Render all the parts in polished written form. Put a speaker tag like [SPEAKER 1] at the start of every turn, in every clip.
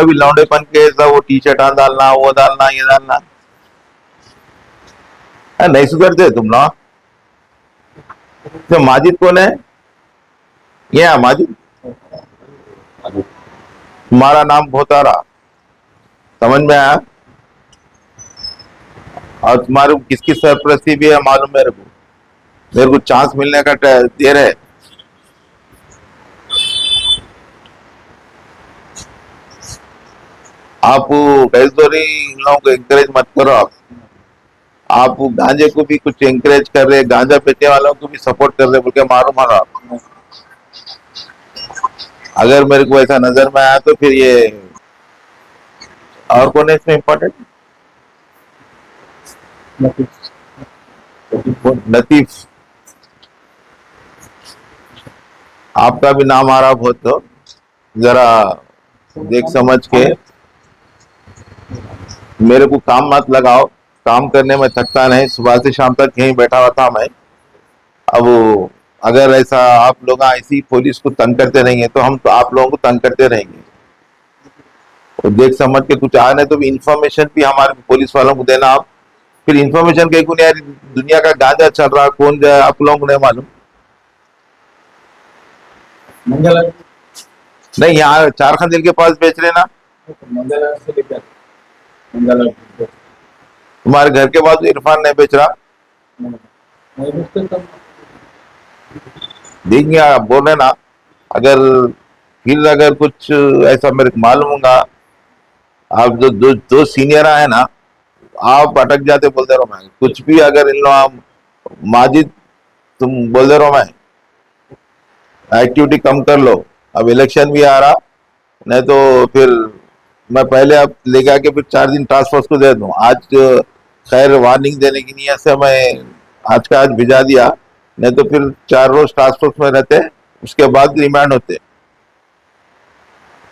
[SPEAKER 1] भी लौंडेपन के सब वो टी शर्ट डालना, वो डालना, ये डालना। नहीं सुधरते तुम लोग। तो माजिद कौन है? ये माजिद, तुम्हारा नाम बहुत आ रहा, समझ में आया? और तुम्हारे को किसकी सरप्रस्ती भी है मालूम मेरे को चांस मिलने का देर है। आप बेजोरी इन लोगों को एंकरेज मत करो। आप गांजे को भी कुछ एंकरेज कर रहे, गांजा बेचने वालों को भी सपोर्ट कर रहे, बोल के मालूम आ रहा। अगर मेरे को ऐसा नजर में आया तो फिर ये और कौन है इसमें इम्पोर्टेंट? लतीफ, आपका भी नाम आ रहा बहुत, तो जरा देख समझ के। मेरे को काम मत लगाओ, काम करने में थकता नहीं, सुबह से शाम तक यहीं बैठा हुआ था मैं। अब अगर ऐसा आप लोग ऐसी पुलिस को तंग करते रहेंगे तो हम तो आप लोगों को तंग करते रहेंगे। और देख समझ के कुछ आने तो भी इंफॉर्मेशन भी हमारे पुलिस वालों को देना आप। फिर इंफॉर्मेशन कहीं को नहीं आ रही, दुनिया का गांजा चल रहा, कौन जाए आप लोगों को नहीं मालूम। नहीं, यहाँ चारखंड के पास बेच रहे ना, तुम्हारे घर के पास इरफान नहीं बेच रहा? देंगे आप बोल रहे ना। अगर फिर अगर कुछ ऐसा मेरे को मालूम होगा, आप दो सीनियर है ना, आप अटक जाते बोलते रहो। मैं कुछ भी अगर इन लोग माजिद तुम बोलते रहो, मैं एक्टिविटी कम कर लो। अब इलेक्शन भी आ रहा, नहीं तो फिर मैं पहले अब लेके आके फिर 4 दिन टास्क फोर्स को दे दूं। आज खैर वार्निंग देने की नीयत से मैं आज का आज भिजा दिया, नहीं तो फिर 4 रोज टास्क फोर्स में रहते, उसके बाद रिमांड होते।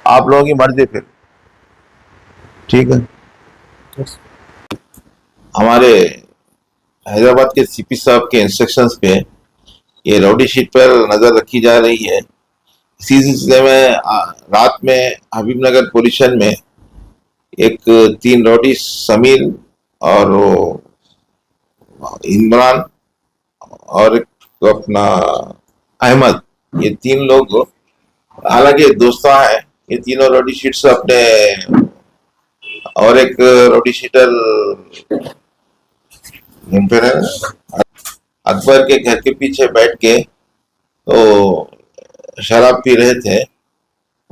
[SPEAKER 1] आप लोगों की मर्जी फिर, ठीक है। हमारे हैदराबाद के सीपी साहब के इंस्ट्रक्शंस पे ये राउडी शीट पर नजर रखी जा रही है। इसी सिलसिले में रात में हबीबनगर पुलिस स्टेशन में एक 3 राउडी समीर और इमरान और एक अपना अहमद, ये 3 लोग, हालांकि दोस्ता है, ये तीनों राउडी शीट्स अपने, और एक राउडी शीटर अकबर के घर के पीछे बैठ के तो शराब पी रहे थे।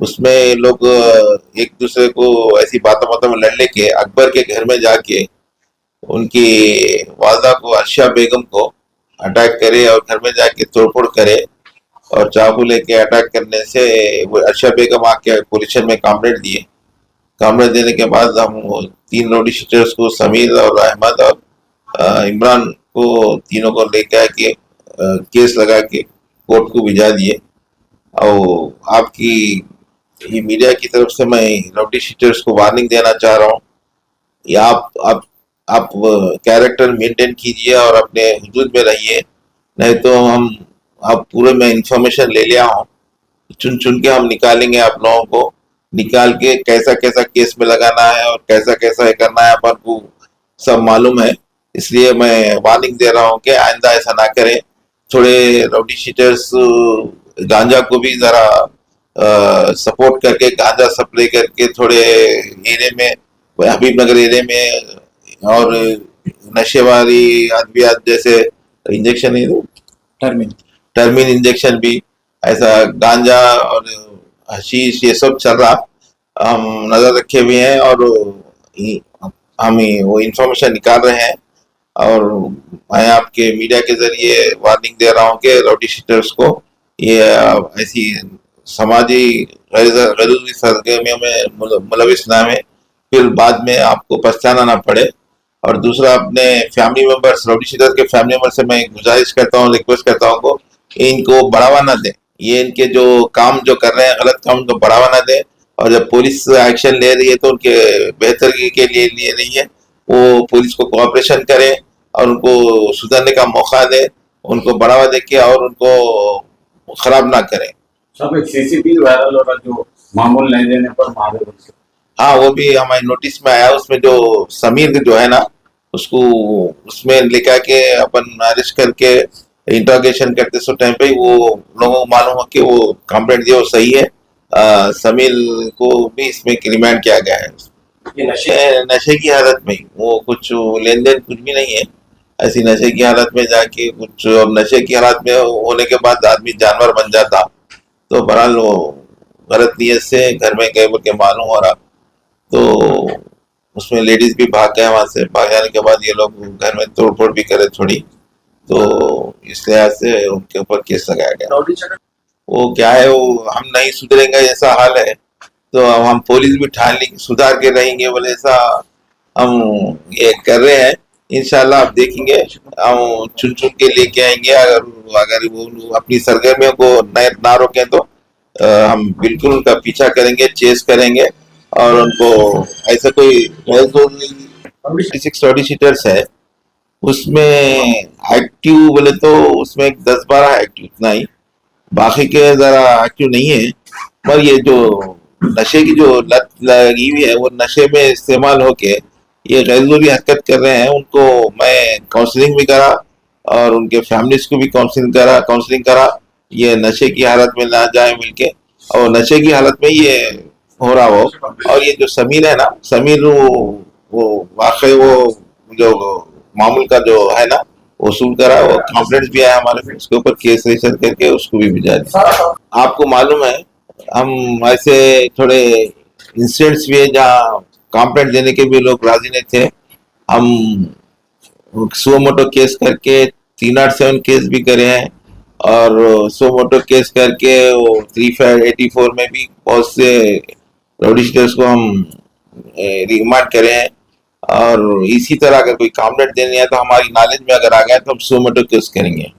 [SPEAKER 1] उसमें ये लोग एक दूसरे को ऐसी बातों में लड़ लेके अकबर के घर में जाके उनकी वालदा को, अर्शिया बेगम को अटैक करे और घर में जाके तोड़फोड़ करे। और चाकू लेके अटैक करने से वो अर्शिया बेगम आके पुलिस स्टेशन में कंप्लेंट दिए। कंप्लेंट देने के बाद हम 3 राउडी शीटर्स को, समीर और अहमद और इमरान को, तीनों को लेकर आके केस लगा के कोर्ट को भिजा दिए। और आपकी ये मीडिया की तरफ से मैं राउडी शीटर्स को वार्निंग देना चाह रहा हूँ, या आप कैरेक्टर मेंटेन कीजिए और अपने हुदूद में रहिए, नहीं तो हम आप पूरे में इंफॉर्मेशन ले लिया हूँ, चुन चुन के हम निकालेंगे, आप लोगों को निकाल के कैसा कैसा केस में लगाना है और कैसा कैसा करना है अपन को सब मालूम है। इसलिए मैं वार्निंग दे रहा हूँ कि आइंदा ऐसा ना करें। थोड़े राउडी शीटर्स गांजा को भी जरा सपोर्ट करके, गांजा सप्लाई करके थोड़े एरिया में, हबीबनगर एरिया में, और नशे वाली अद्वियात जैसे इंजेक्शन, टर्मिन इंजेक्शन भी, ऐसा गांजा और हशीश ये सब चल रहा, हम नजर रखे हुए हैं और हम वो इंफॉर्मेशन निकाल रहे हैं। और मैं आपके मीडिया के जरिए वार्निंग दे रहा हूँ कि राउडी शीटर्स को ये ऐसी समाजी गैरुज़ी सरगर्मियों में मुलविस ना है, फिर बाद में आपको पछताना ना पड़े। और दूसरा, अपने फैमिली मेंबर्स, राउडी शीटर के फैमिली मेंबर से मैं गुजारिश करता हूँ, रिक्वेस्ट करता हूँ को इनको बढ़ावा ना दें। ये इनके जो काम जो कर रहे हैं गलत काम, उनको बढ़ावा ना दें। और जब पुलिस एक्शन ले रही है तो उनके बेहतरी के लिए ले रही है, वो पुलिस को कोऑपरेशन करें और उनको सुधरने का मौका दे, उनको बढ़ावा देके और उनको खराब ना करें।
[SPEAKER 2] सब एक सीसीटीवी वायरल हो रहा जो मामूल नहीं देने पर मारे।
[SPEAKER 1] हाँ वो भी हमारे नोटिस में आया, उसमें जो समीर जो है ना, उसको उसमें लेकर के अपन अरेस्ट करके इंट्रोगेशन करते सो टाइम पे ही वो लोगों को मालूम हो कि वो कंप्लेंट दिया वो सही है। समीर को भी इसमें रिमांड किया गया है। ये नशे की हालत में ही, वो कुछ लेन देन कुछ भी नहीं है। ऐसी नशे की हालत में जाके कुछ, अब नशे की हालत में होने के बाद आदमी जानवर बन जाता, तो बहरहाल वो गलत नीयत से घर में गए बोल के मालूम हो रहा, तो उसमें लेडीज भी भाग गए वहां से। भाग जाने के बाद ये लोग घर में तोड़ फोड़ भी करे थोड़ी, तो इस लिहाज से उनके ऊपर केस लगाया गया। वो क्या है, वो हम नहीं सुधरेंगे ऐसा हाल है, तो अब हम पुलिस भी ठान ली सुधार के रहेंगे बोले, ऐसा हम ये कर रहे हैं। इंशाल्लाह आप देखेंगे, हम चुन चुन के लेके आएंगे। अगर अगर वो अपनी सरगर्मियों को ना रोकें तो हम बिल्कुल उनका पीछा करेंगे, चेस करेंगे, और उनको ऐसा कोई 46 सीटर्स है, उसमें एक्टिव बोले तो उसमें 10-12 एक्टिव, इतना ही। बाकी के जरा एक्टिव नहीं है। पर ये जो नशे की जो लत लगी हुई है, वो नशे में इस्तेमाल होके ये गैरजरूरी हरकत कर रहे हैं, उनको मैं काउंसलिंग भी करा और उनके फैमिलीज को भी काउंसलिंग करा, ये नशे की हालत में ना जाए मिलके, और नशे की हालत में ये हो रहा हो। और ये जो समीर है ना, समीर वो वाकई वो जो मामूल का जो है ना, वसूल करा, वो कंप्लेंट भी आया हमारे पे, उसके ऊपर केस रजिस्टर करके उसको भी भिजा दिया। आपको मालूम है, हम ऐसे थोड़े इंसिडेंट्स भी है जहाँ कंप्लेंट देने के भी लोग राजी नहीं थे। हम सो मोटो केस करके 307 केस भी करे हैं, और सो मोटो केस करके वो 3584 में भी बहुत से रजिस्टर्स को हम रिमांड करे हैं। और इसी तरह अगर कोई कंप्लेंट देनी है तो हमारी नॉलेज में अगर आ गया तो हम सो मोटो केस करेंगे।